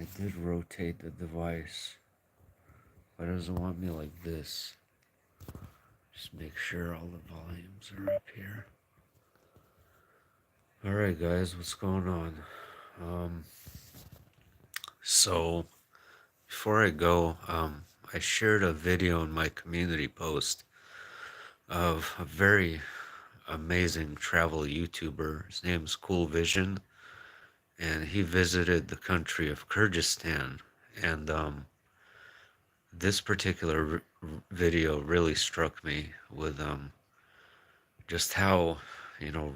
I did rotate the device, but it doesn't want me like this. Just make sure all the volumes are up here. Alright guys, what's going on? Um, so before I go, I shared a video in my community post of a very amazing travel YouTuber. His name's Cool Vision, and he visited the country of Kyrgyzstan. And this particular video really struck me with just how,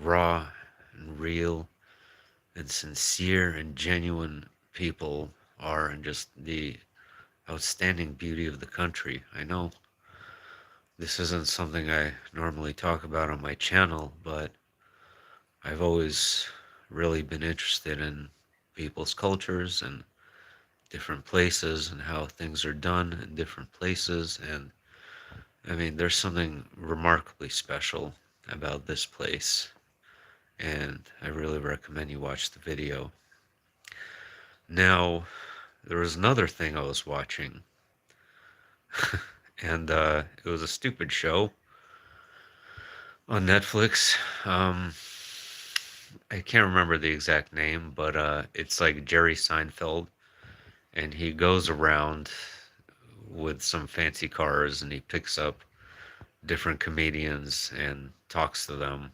raw and real and sincere and genuine people are, and just the outstanding beauty of the country. I know this isn't something I normally talk about on my channel, but I've always really been interested in people's cultures and different places and how things are done in different places. And I mean, there's something remarkably special about this place, and I really recommend you watch the video. Now, there was another thing I was watching, and it was a stupid show on Netflix. I can't remember the exact name, but it's like Jerry Seinfeld, and he goes around with some fancy cars and he picks up different comedians and talks to them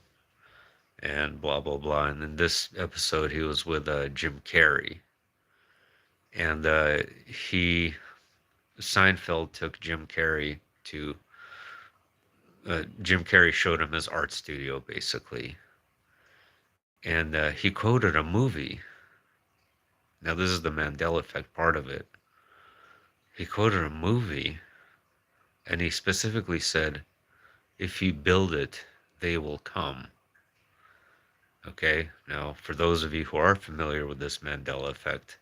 and blah blah blah. And in this episode, he was with Jim Carrey, and he Seinfeld took Jim Carrey to Jim Carrey showed him his art studio basically, and he quoted a movie. Now this is the Mandela effect part of it. He quoted a movie, and he specifically said, "If you build it, they will come." Okay, now for those of you who are familiar with this Mandela effect,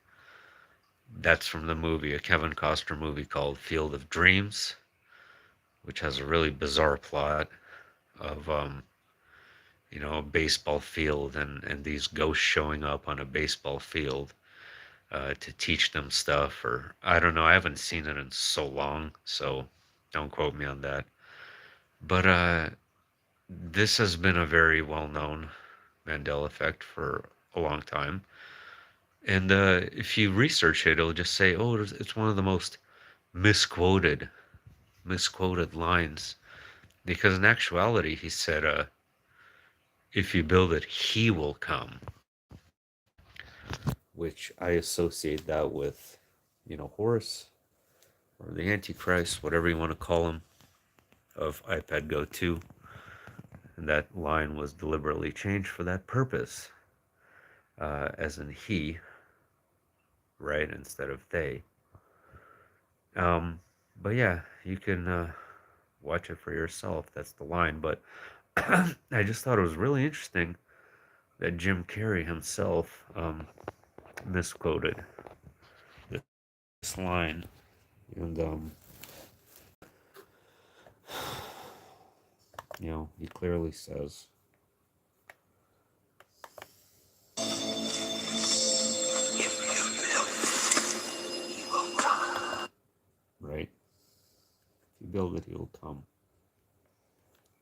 that's from the movie, a Kevin Costner movie called Field of Dreams, which has a really bizarre plot of a baseball field, and these ghosts showing up on a baseball field to teach them stuff, or I don't know. I haven't seen it in so long, so don't quote me on that. But this has been a very well-known Mandela effect for a long time. And if you research it, it'll just say, oh, it's one of the most misquoted, misquoted lines. Because in actuality, he said, if you build it, he will come. Which I associate that with, Horus, or the Antichrist, whatever you want to call him, of ipetgoat2. And that line was deliberately changed for that purpose, as in he, right, instead of they. But yeah, you can watch it for yourself. That's the line. But I just thought it was really interesting that Jim Carrey himself misquoted this line, and he clearly says, right? If you build it, he'll come.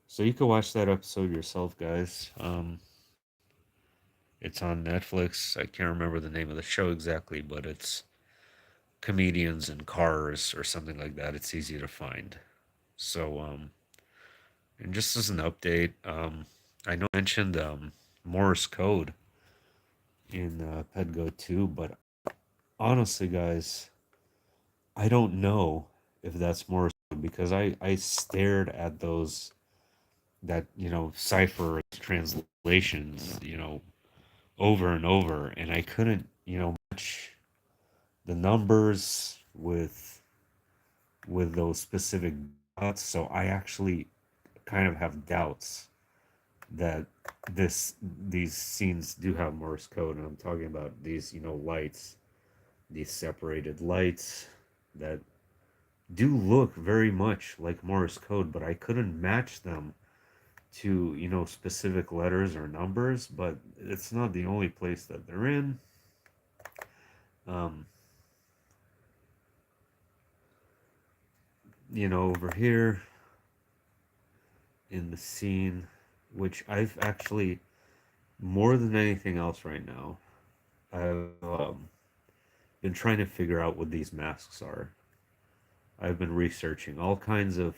So you can watch that episode yourself, guys. It's on Netflix. I can't remember the name of the show exactly, but it's comedians in cars or something like that. It's easy to find. So, and just as an update, I know I mentioned Morse code in ipetgoat2, but honestly, guys, I don't know if that's Morse code, because I stared at that cipher translations over and over, and I couldn't match the numbers with those specific dots. So I actually kind of have doubts that these scenes do have Morse code, and I'm talking about these lights, these separated lights that do look very much like Morse code, but I couldn't match them to specific letters or numbers. But it's not the only place that they're in. over here in the scene, which I've actually, more than anything else right now, I've been trying to figure out what these masks are. I've been researching all kinds of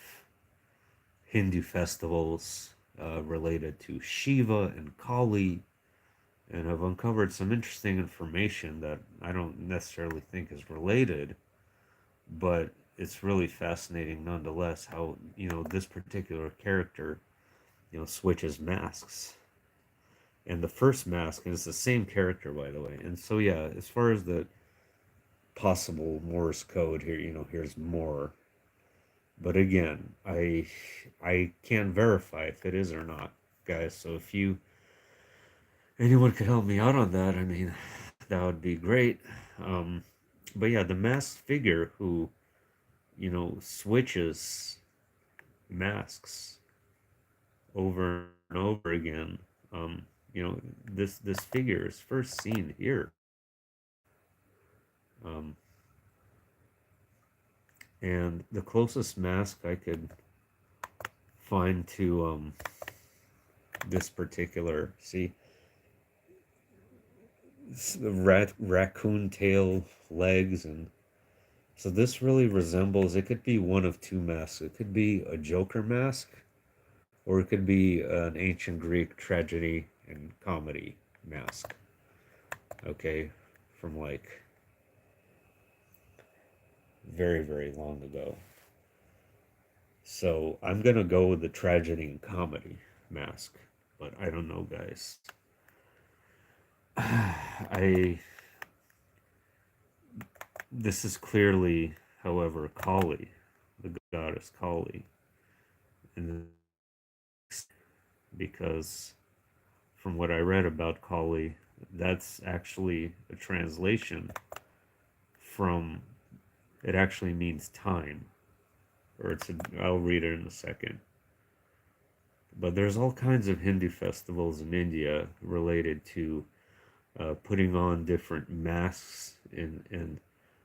Hindu festivals related to Shiva and Kali, and I've uncovered some interesting information that I don't necessarily think is related, but it's really fascinating nonetheless how, this particular character, switches masks. And the first mask, and it's the same character, by the way. And so, yeah, as far as the possible Morse code here, here's more. But again, I can't verify if it is or not, guys. So if anyone could help me out on that, I mean, that would be great. Um, but yeah, the masked figure who, switches masks over and over again. This figure is first seen here. Um, and the closest mask I could find to this particular, see, raccoon tail legs, and so this really resembles, it could be one of two masks. It could be a Joker mask, or it could be an ancient Greek tragedy and comedy mask. Okay, from like very, very long ago. So I'm gonna go with the tragedy and comedy mask, but I don't know, guys. I This is clearly, however, Kali, the goddess Kali, and because from what I read about Kali, that's actually a translation from, it actually means time, or I'll read it in a second. But there's all kinds of Hindu festivals in India related to putting on different masks, and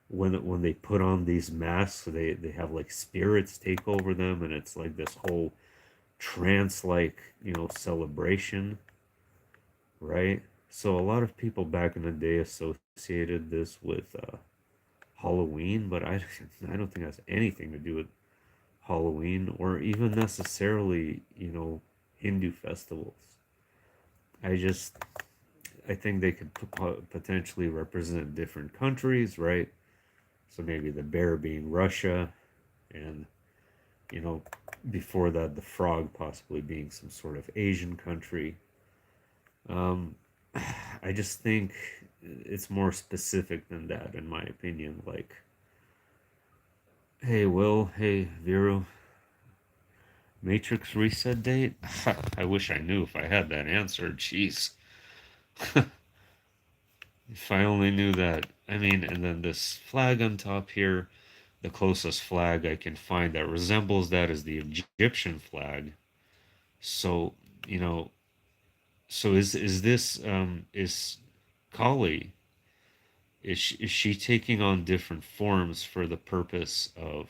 when they put on these masks, they have like spirits take over them, and it's like this whole trance like celebration, right? So a lot of people back in the day associated this with Halloween, but I don't think that's anything to do with Halloween or even necessarily Hindu festivals. I just I think they could potentially represent different countries, right? So maybe the bear being Russia, and you know before that the frog possibly being some sort of Asian country. Um, I just think it's more specific than that, in my opinion. Like, hey, Will, hey, Viru, Matrix reset date? I wish I knew if I had that answer. Jeez. If I only knew that. I mean, and then this flag on top here, the closest flag I can find that resembles that is the Egyptian flag. So, you know, so is this is Kali, is she taking on different forms for the purpose of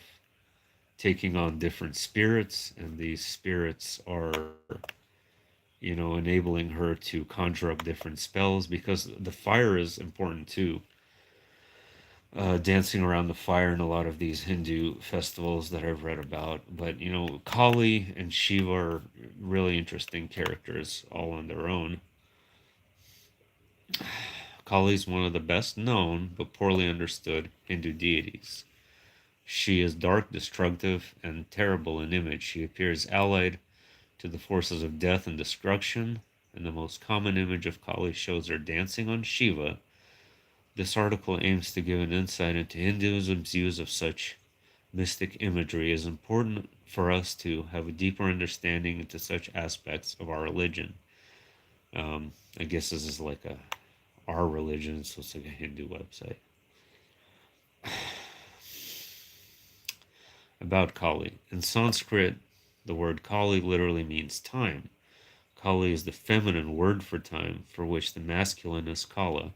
taking on different spirits, and these spirits are enabling her to conjure up different spells, because the fire is important too. Dancing around the fire in a lot of these Hindu festivals that I've read about. But Kali and Shiva are really interesting characters all on their own. Kali is one of the best known but poorly understood Hindu deities. She is dark, destructive, and terrible in image. She appears allied to the forces of death and destruction, and the most common image of Kali shows her dancing on Shiva. This article aims to give an insight into Hinduism's use of such mystic imagery. It is important for us to have a deeper understanding into such aspects of our religion. I guess this is like our religion, so it's like a Hindu website. About Kali. In Sanskrit, the word Kali literally means time. Kali is the feminine word for time, for which the masculine is Kala.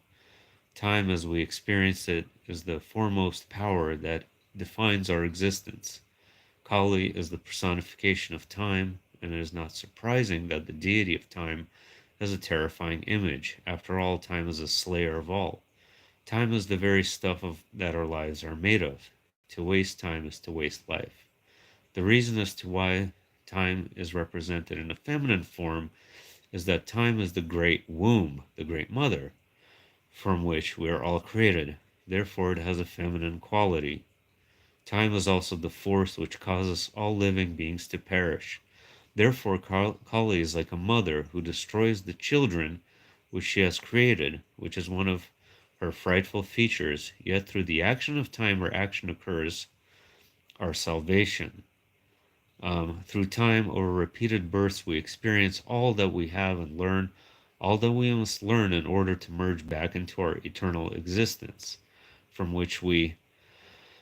Time as we experience it is the foremost power that defines our existence. Kali is the personification of time, and it is not surprising that the deity of time has a terrifying image. After all, time is a slayer of all. Time is the very stuff that our lives are made of. To waste time is to waste life. The reason as to why time is represented in a feminine form is that time is the great womb, the great mother, from which we are all created. Therefore, it has a feminine quality. Time is also the force which causes all living beings to perish. Therefore, Kali is like a mother who destroys the children which she has created, which is one of her frightful features. Yet, through the action of time where action occurs, our salvation. Through time, over repeated births, we experience all that we have and learn all that we must learn in order to merge back into our eternal existence, from which we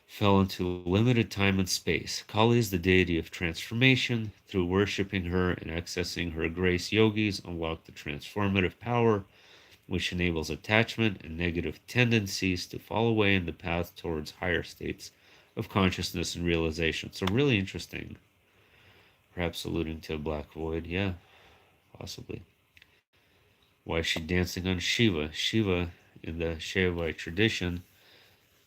fell into limited time and space. Kali is the deity of transformation. Through worshipping her and accessing her grace, yogis unlock the transformative power which enables attachment and negative tendencies to fall away in the path towards higher states of consciousness and realization. So, really interesting. Perhaps alluding to a black void. Yeah, possibly. Why is she dancing on Shiva? Shiva, in the Shaivite tradition,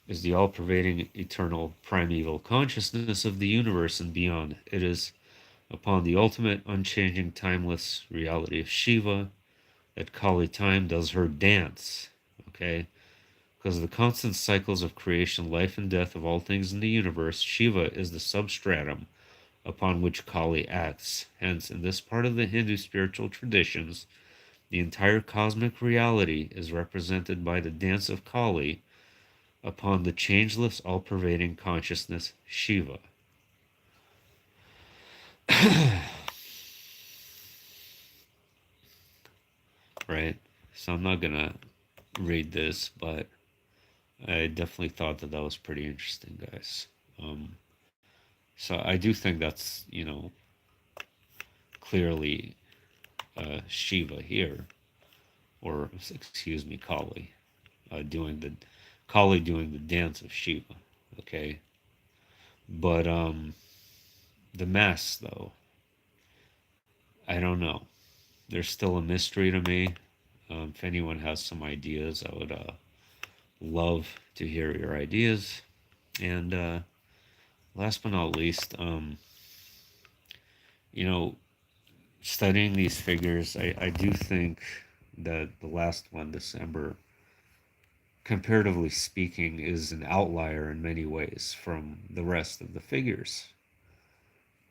is the all pervading, eternal, primeval consciousness of the universe and beyond. It is upon the ultimate, unchanging, timeless reality of Shiva that Kali time does her dance. Okay? Because of the constant cycles of creation, life, and death of all things in the universe, Shiva is the substratum upon which Kali acts. Hence, in this part of the Hindu spiritual traditions, the entire cosmic reality is represented by the dance of Kali upon the changeless, all pervading consciousness, Shiva. Right? So I'm not going to read this, but I definitely thought that that was pretty interesting, guys. Um, so I do think that's, clearly Shiva here, or excuse me, doing the Kali doing the dance of Shiva. Okay, but the mass though, I don't know. There's still a mystery to me. If anyone has some ideas, I would love to hear your ideas. And last but not least, you know, studying these figures, I do think that the last one, December, comparatively speaking, is an outlier in many ways from the rest of the figures.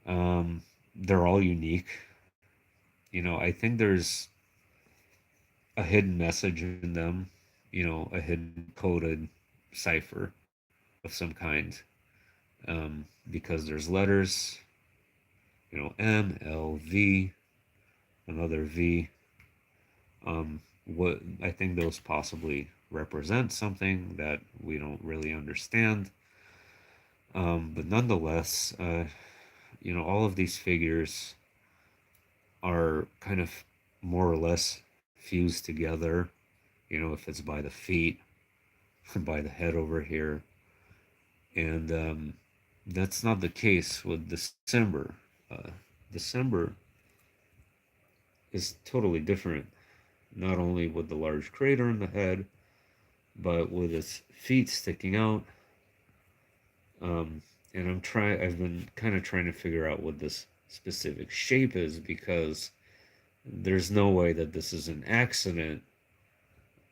They're all unique. I think there's a hidden message in them, a hidden coded cipher of some kind, because there's letters, M, L, V, another V. What I think those possibly represent something that we don't really understand. But nonetheless, all of these figures are kind of more or less fused together. If it's by the feet, by the head over here, and that's not the case with December. December is totally different, not only with the large crater in the head, but with its feet sticking out. And I've been kind of trying to figure out what this specific shape is, because there's no way that this is an accident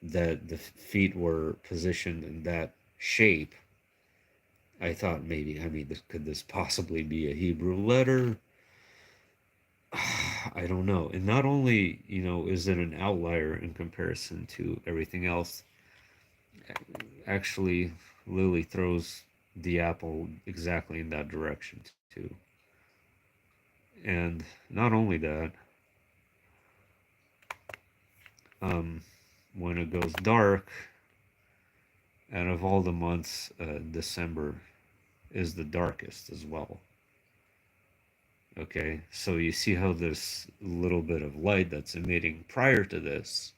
that the feet were positioned in that shape. I thought maybe, could this possibly be a Hebrew letter? I don't know. And not only, is it an outlier in comparison to everything else, actually, Lily throws the apple exactly in that direction, too. And not only that, um, when it goes dark, out of all the months, December is the darkest as well. Okay, so you see how this little bit of light that's emitting prior to this,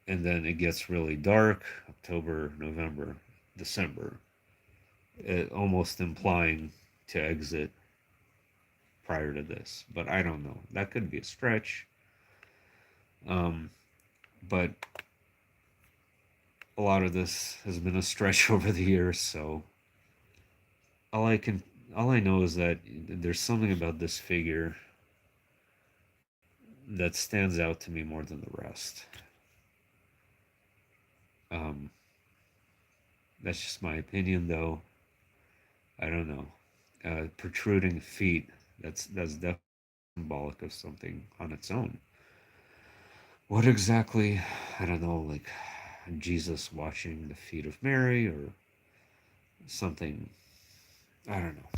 and then it gets really dark, October, November, December, almost implying to exit prior to this, but I don't know. That could be a stretch. Um, but a lot of this has been a stretch over the years, so all I can all I know is that there's something about this figure that stands out to me more than the rest. Um, that's just my opinion, though. I don't know. Protruding feet. That's definitely symbolic of something on its own. What exactly? I don't know. Like Jesus washing the feet of Mary, or something. I don't know.